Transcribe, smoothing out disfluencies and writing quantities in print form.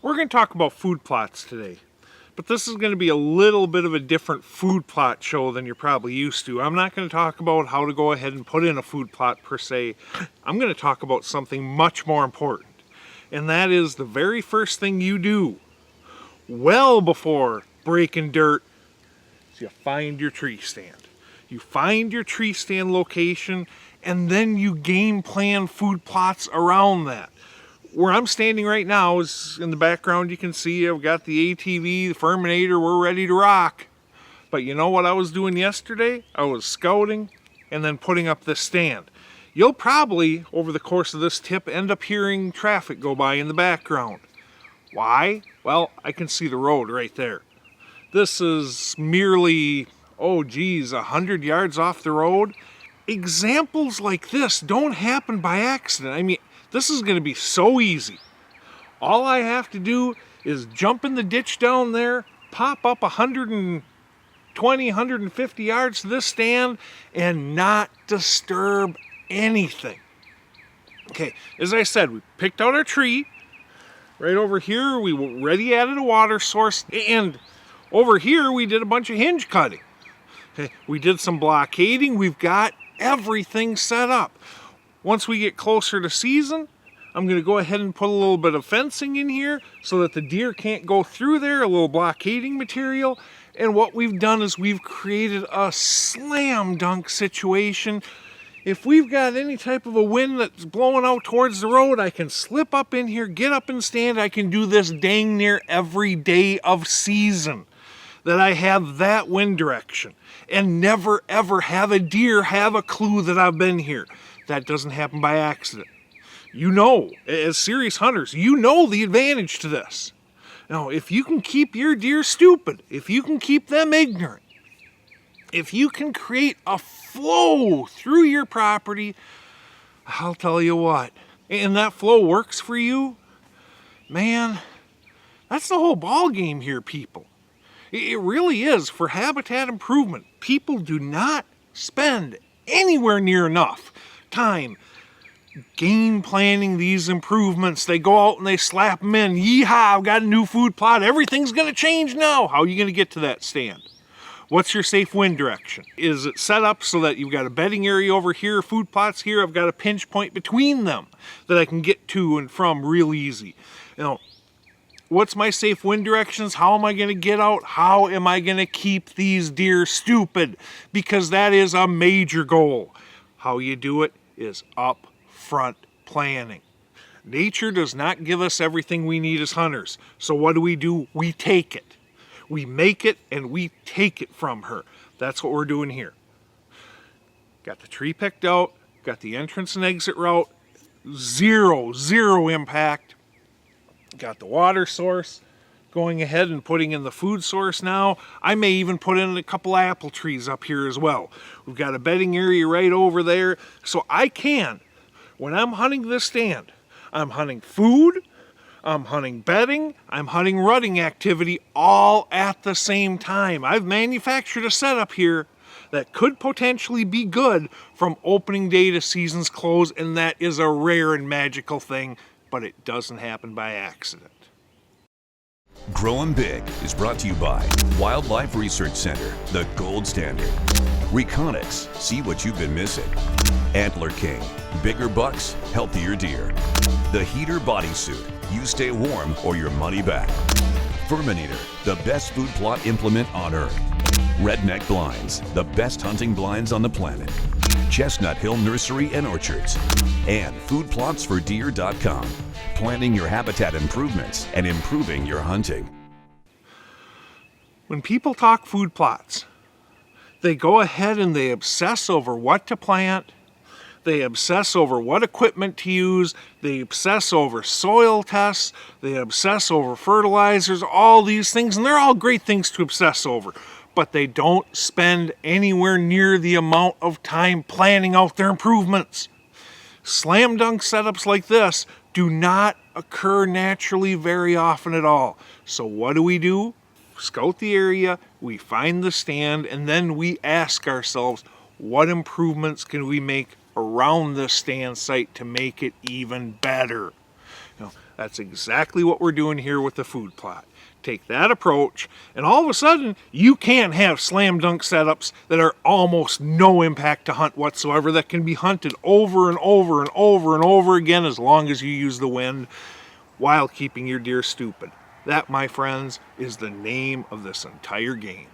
We're going to talk about food plots today, but this is going to be a little bit of a different food plot show than you're probably used to. I'm not going to talk about how to go ahead and put in a food plot per se. I'm going to talk about something much more important, and that is the very first thing you do, well before breaking dirt, is you find your tree stand. You find your tree stand location, and then you game plan food plots around that. Where I'm standing right now is in the background. You can see I've got the ATV, the Furminator, we're ready to rock. But you know what I was doing yesterday? I was scouting and then putting up this stand. You'll probably, over the course of this tip, end up hearing traffic go by in the background. Why? Well, I can see the road right there. This is merely, 100 yards off the road. Examples like this don't happen by accident. I mean, this is going to be so easy. All I have to do is jump in the ditch down there, pop up 120, 150 yards to this stand, and not disturb anything. Okay, as I said, we picked out our tree. Right over here, we already added a water source, and over here, we did a bunch of hinge cutting. Okay, we did some blockading. We've got everything set up. Once we get closer to season, I'm going to go ahead and put a little bit of fencing in here so that the deer can't go through there, a little blockading material. And what we've done is we've created a slam dunk situation. If we've got any type of a wind that's blowing out towards the road, I can slip up in here, get up and stand. I can do this dang near every day of season that I have that wind direction, and never ever have a deer have a clue that I've been here. That doesn't happen by accident. You know, as serious hunters, you know the advantage to this. Now, if you can keep your deer stupid, if you can keep them ignorant, if you can create a flow through your property, I'll tell you what, and that flow works for you, man, that's the whole ball game here, people. It really is. For habitat improvement, people do not spend anywhere near enough time game planning these improvements. They go out and they slap them in. Yeehaw, I've got a new food plot. Everything's going to change now. How are you going to get to that stand? What's your safe wind direction? Is it set up so that you've got a bedding area over here, food plots here? I've got a pinch point between them that I can get to and from real easy. You know, what's my safe wind directions? How am I going to get out? How am I going to keep these deer stupid? Because that is a major goal. How you do it is upfront planning. Nature does not give us everything we need as hunters. So what do? We take it. We make it and we take it from her. That's what we're doing here. Got the tree picked out, got the entrance and exit route, zero impact. Got the water source, going ahead and putting in the food source now. I may even put in a couple apple trees up here as well. We've got a bedding area right over there. So I can, when I'm hunting this stand, I'm hunting food, I'm hunting bedding, I'm hunting rutting activity all at the same time. I've manufactured a setup here that could potentially be good from opening day to season's close, and that is a rare and magical thing, but it doesn't happen by accident. Growing Big is brought to you by Wildlife Research Center, the gold standard. Reconics, see what you've been missing. Antler King, bigger bucks, healthier deer. The Heater Bodysuit, you stay warm or your money back. Furminator, the best food plot implement on earth. Redneck Blinds, the best hunting blinds on the planet. Chestnut Hill Nursery and Orchards. And foodplotsfordeer.com, planning your habitat improvements and improving your hunting. When people talk food plots, they go ahead and they obsess over what to plant. They obsess over what equipment to use. They obsess over soil tests. They obsess over fertilizers, all these things, and they're all great things to obsess over. But they don't spend anywhere near the amount of time planning out their improvements. Slam dunk setups like this do not occur naturally very often at all. So what do? Scout the area, we find the stand, and then we ask ourselves, what improvements can we make around this stand site to make it even better? You know, That's exactly what we're doing here with the food plot. Take that approach, and all of a sudden, you can have slam dunk setups that are almost no impact to hunt whatsoever, that can be hunted over and over and over and over again as long as you use the wind while keeping your deer stupid. That, my friends, is the name of this entire game.